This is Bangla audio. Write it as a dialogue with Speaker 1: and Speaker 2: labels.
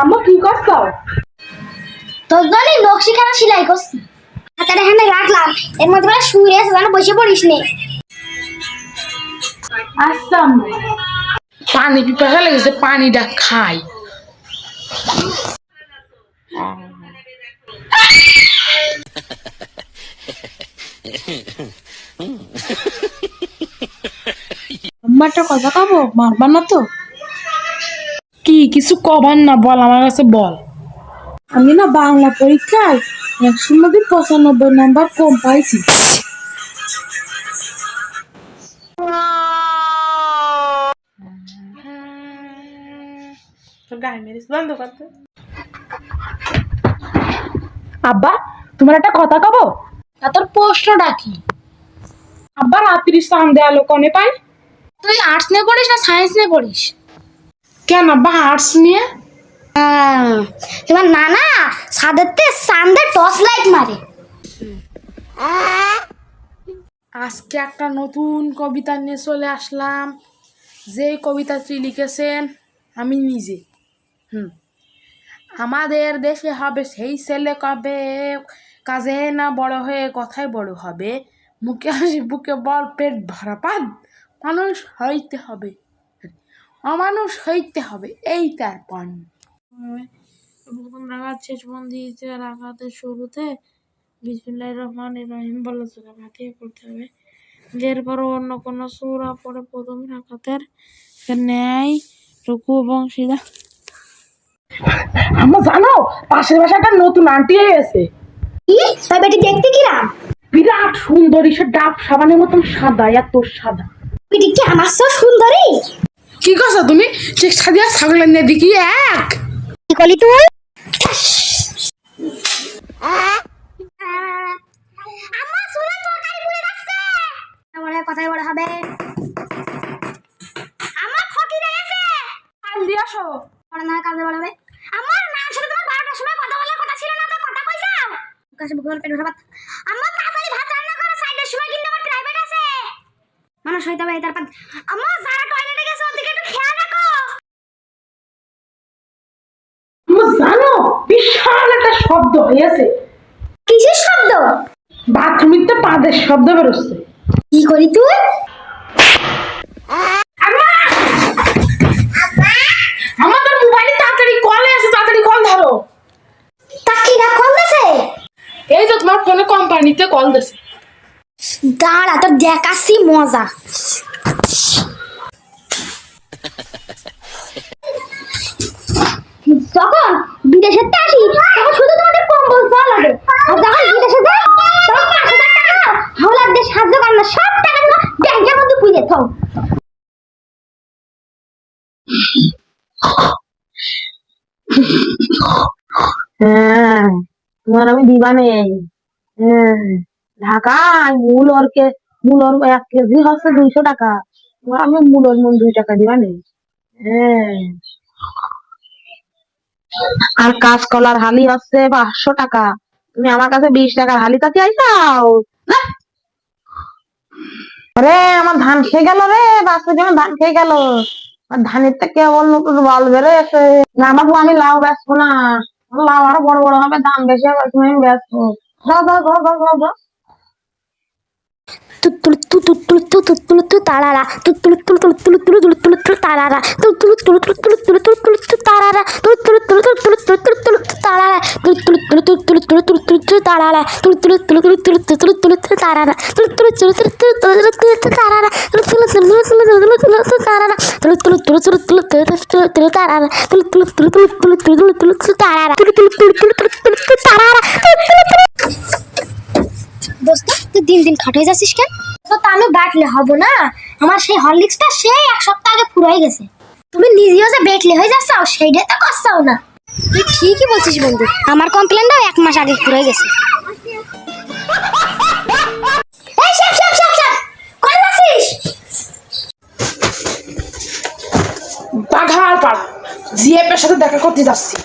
Speaker 1: আম্মু কি করছো?
Speaker 2: তোর জন্য নকশি খানা সেলাই করছি। হাতের এখানে রাখলাম, এর মধ্যে বলে শুয়ে আছে, যেন বসে পড়িস নে।
Speaker 1: আচ্ছা আম্মু।
Speaker 3: পানি পিপাসা লেগেছে, পানিটা খাই।
Speaker 1: আম্মা একটা কথা কবো, মারবা না তো?
Speaker 3: কি কিছু কবার না, বল আমার কাছে বল।
Speaker 1: আমি না বাংলা পরীক্ষায় 100 মধ্যে 95 নাম্বার কম পাইছি। আব্বা, তোমার একটা কথা কব?
Speaker 2: তা তোর প্রশ্নটা কি?
Speaker 1: আব্বা রাত্রি চাঁদে আলো কনে পাই?
Speaker 2: তুই আর্টস নিয়ে পড়িস না সায়েন্স নিয়ে পড়িস?
Speaker 3: কেন আব্বা আর্টস নিয়ে?
Speaker 2: তোমার নানা ছাদেতে চাঁদে টর্চ লাইট মারে।
Speaker 3: আজকে একটা নতুন কবিতা নিয়ে চলে আসলাম, যে কবিতাটি লিখেছেন আমি নিজে। আমাদের দেশে হবে সেই ছেলে কবে, কাজে না বড় হয়ে কথায় বড় হবে, মুখে হাসি বুকে বল পেট ভরা পাত, মানুষ হইতে হবে, অমানুষ হইতে হবে, এই তার পণ। রাগাত শেষ বন্দি রাগাতের শুরুতে বিসমিল্লাহির রহমানির রহিম বলা সূরা ফাতিহা পড়তে হবে। এরপরও অন্য কোনো সূরা পড়ে প্রথম রাকাতের ন্যায় রুকু এবং সিজদা।
Speaker 1: আম্মা জানো, পাশের বাসায় একটা নতুন আন্টি এসেছে।
Speaker 2: কি তাই বেটি দেখতে কিরাম?
Speaker 1: বিরাট সুন্দরী, সে ডাব সাবানের মতন সাদা, এত সাদা।
Speaker 2: বেটি কি আমার সব সুন্দরী?
Speaker 3: কি করছো তুমি? ঠিক সাদিয়া ছাগলের নিয়ে দেখি এক।
Speaker 2: কি করলি তুই? আম্মা শুনো, তরকারি পুড়ে যাচ্ছে। আমারে কথাই বড় হবে। আমার ফকির এসে
Speaker 1: কাল দিয়ে আসো।
Speaker 2: পড়া না কাজে বড় হবে। আমার না শুনে তোমার 12টার সময় কথা বলার কথা ছিল না, তো কথা কইছাও? কাছে বুকের পেট ভরা ভাত। আম্মা তাড়াতাড়ি ভাত রান্না করো, 4টার সময় কিন্তু আমার প্রাইভেট আছে। মানুষ হইতে হবে তারপর। আম্মা যারা টয়লেটে গেছে ওদিকে একটু খেয়াল রাখো।
Speaker 1: আম্মা জানো, বিশাল একটা শব্দ হয়েছে।
Speaker 2: কিসের শব্দ?
Speaker 1: বাথরুমের তো পাদের শব্দ বেরোচ্ছে।
Speaker 2: কি করি তুই?
Speaker 1: আমাদের মোবাইলে তাড়াতাড়ি কল এসে, তাড়াতাড়ি কল ধরো।
Speaker 2: তাকি না কল দিছে?
Speaker 1: এই তো তোমার ফোনে কোম্পানিতে কল দিছে।
Speaker 2: দাঁড়া তোর দেখাচ্ছি মজা। যখন বিদেশের তে আসি তখন শুধু তোমাদের কম্বল চাল লাগে, আর যখন বিদেশে যাই তখন 5,000 টাকা হাওলাত দিয়ে সাহায্য করেন না, সব টাকাগুলো ব্যাংকের মধ্যে পুঁজে থাও।
Speaker 4: হ্যাঁ, তোমার আমি দিবা নেই। হ্যাঁ, ঢাকায় মূলর 1 কেজি হচ্ছে 200 টাকা। তোমার আমি মূলর 2 টাকা দিবা নেই। হ্যাঁ, আর কাঁচকলার হালি হচ্ছে 500 টাকা। তুমি আমার কাছে 20 টাকার হালি তাতে আইসাও। রে আমার ধান খেয়ে গেল রে, বাচ্চা আমার ধান খেয়ে গেল। আর ধানের থেকে কেবল নতুন বল বেরোয় না, আমাকে আমি লাউ বেচবো না। লাউ আরো বড় বড় হবে, দাম বেশি হবে, তুমি আমি বেচবো। যাও যাও যাও যাও যাও যাও।
Speaker 2: তারারা তারারা তারারা দোস্ত তুই দিন দিন খাট হয়ে যাচ্ছিস কেন? তো আমি বাটলে হব না, আমার সেই হরলিক্সটা সেই 1 সপ্তাহ আগে ফুরাই গেছে। তুমি নিজেও যে বেটলে হয়ে যাচ্ছ সেইটাই তো করছাও না। তুই ঠিকই বলছিস বন্ধু, আমার কমপ্লেনটাও 1 মাস আগে ফুরাই গেছে। এই শেফ শেফ শেফ শেফ, কই যাচ্ছিস?
Speaker 3: বাঘার পাড়া জিএফের সাথে দেখা করতে যাচ্ছি।